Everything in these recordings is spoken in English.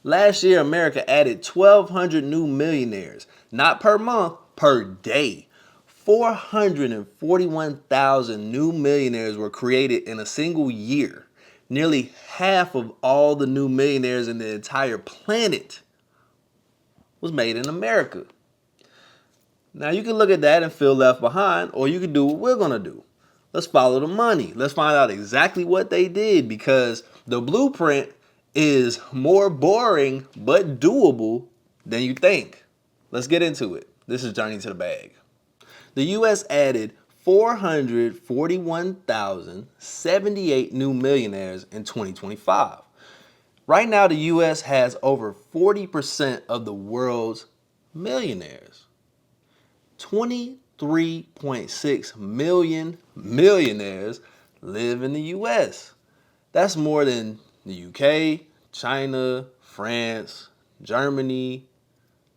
Last year, America added 1,200 new millionaires, not per month, per day. 441,000 new millionaires were created in a single year. Nearly half of all the new millionaires in the entire planet was made in America. Now you can look at that and feel left behind, or you can do what we're going to do. Let's follow the money. Let's find out exactly what they did, because the blueprint is more boring but doable than you think. Let's get into it. This is Journey to the Bag. The U.S. added 441,078 new millionaires in 2025. Right now, the U.S. has over 40% of the world's millionaires. 23.6 million millionaires live in the US. That's more than the UK, China, France, Germany,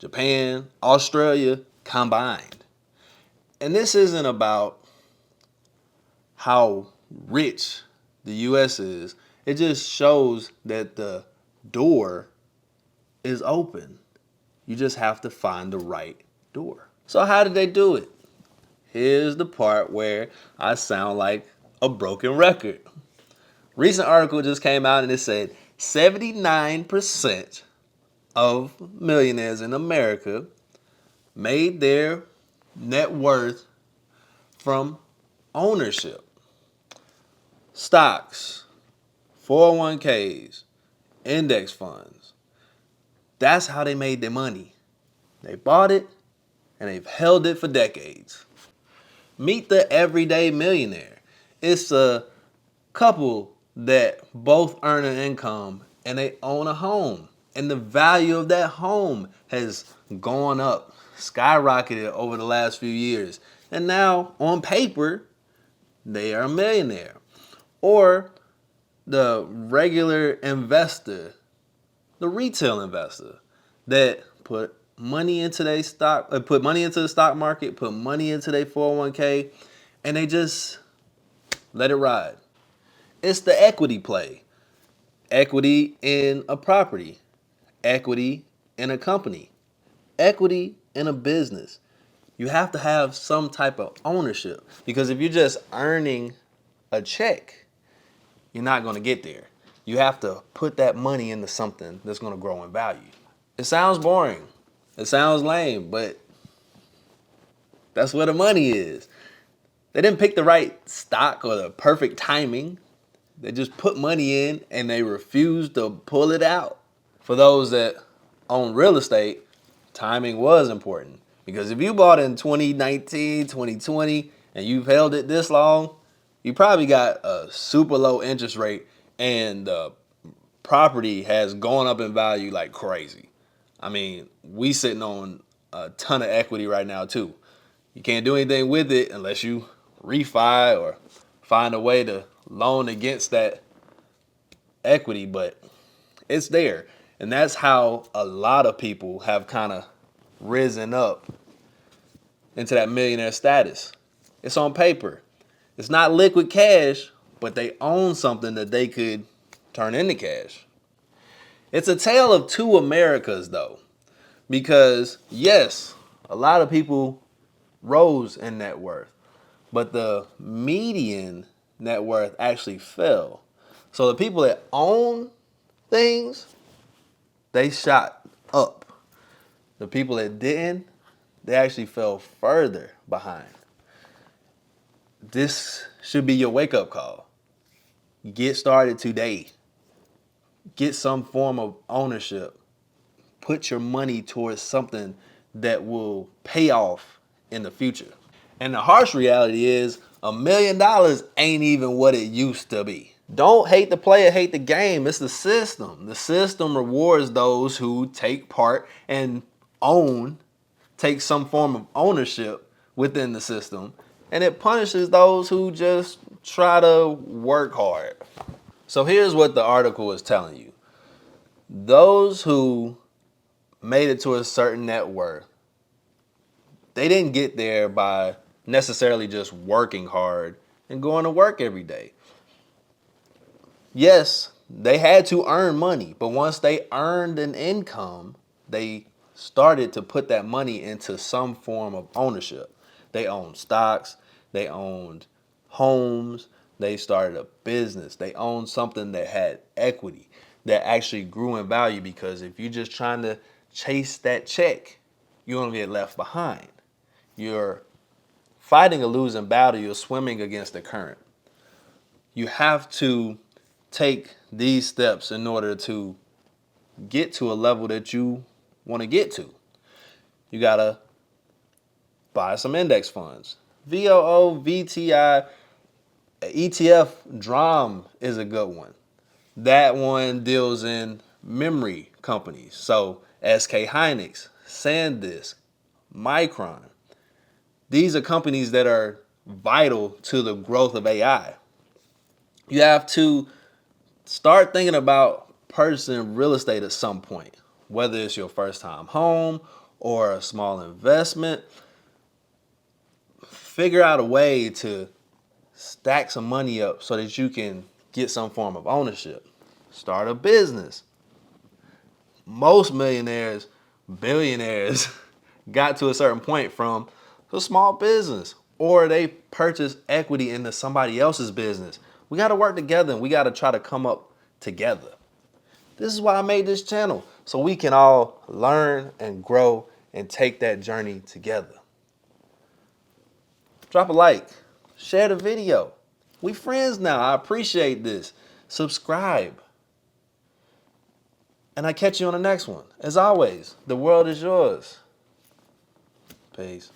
Japan, Australia combined. And this isn't about how rich the US is. It just shows that the door is open. You just have to find the right door. So how did they do it? Here's the part where I sound like a broken record. Recent article just came out and it said 79% of millionaires in America made their net worth from ownership. Stocks, 401ks, index funds. That's how they made their money. They bought it and they've held it for decades. Meet the everyday millionaire. It's a couple that both earn an income and they own a home. And the value of that home has gone up, skyrocketed over the last few years. And now, on paper, they are a millionaire. Or the regular investor, the retail investor that put money into their stock, put money into the stock market, put money into their 401k, and they just let it ride. It's the equity play. Equity in a property, equity in a company, equity in a business. You have to have some type of ownership, because if you're just earning a check, you're not going to get there. You have to put that money into something that's going to grow in value. It sounds boring. It sounds lame, but that's where the money is. They didn't pick the right stock or the perfect timing. They just put money in and they refuse to pull it out. For those that own real estate, timing was important. Because if you bought in 2019, 2020, and you've held it this long, you probably got a super low interest rate and the property has gone up in value like crazy. I mean, we sitting on a ton of equity right now too. You can't do anything with it unless you refi or find a way to loan against that equity, but it's there. And that's how a lot of people have kind of risen up into that millionaire status. It's on paper. It's not liquid cash, but they own something that they could turn into cash. It's a tale of two Americas, though, because yes, a lot of people rose in net worth, but the median net worth actually fell. So the people that own things, they shot up. The people that didn't, they actually fell further behind. This should be your wake-up call. Get started today. Get some form of ownership. Put your money towards something that will pay off in the future. And the harsh reality is $1 million ain't even what it used to be. Don't hate the player, hate the game. It's the system. The system rewards those who take part and take some form of ownership within the system. And it punishes those who just try to work hard. So here's what the article is telling you. Those who made it to a certain net worth, they didn't get there by necessarily just working hard and going to work every day. Yes, they had to earn money, but once they earned an income, they started to put that money into some form of ownership. They owned stocks, they owned homes, they started a business, they owned something that had equity, that actually grew in value, because if you're just trying to chase that check, you're going to get left behind. You're fighting a losing battle, you're swimming against the current. You have to take these steps in order to get to a level that you want to get to. You got to buy some index funds. VOO, VTI, ETF, DRAM is a good one. That one deals in memory companies. So SK Hynix, SanDisk, Micron. These are companies that are vital to the growth of AI. You have to start thinking about purchasing real estate at some point, whether it's your first time home or a small investment. Figure out a way to stack some money up so that you can get some form of ownership. Start a business. Most millionaires, billionaires got to a certain point from a small business, or they purchase equity into somebody else's business. We got to work together and we got to try to come up together. This is why I made this channel, so we can all learn and grow and take that journey together. Drop a like, share the video. We friends now. I appreciate this. Subscribe. And I catch you on the next one. As always, the world is yours. Peace.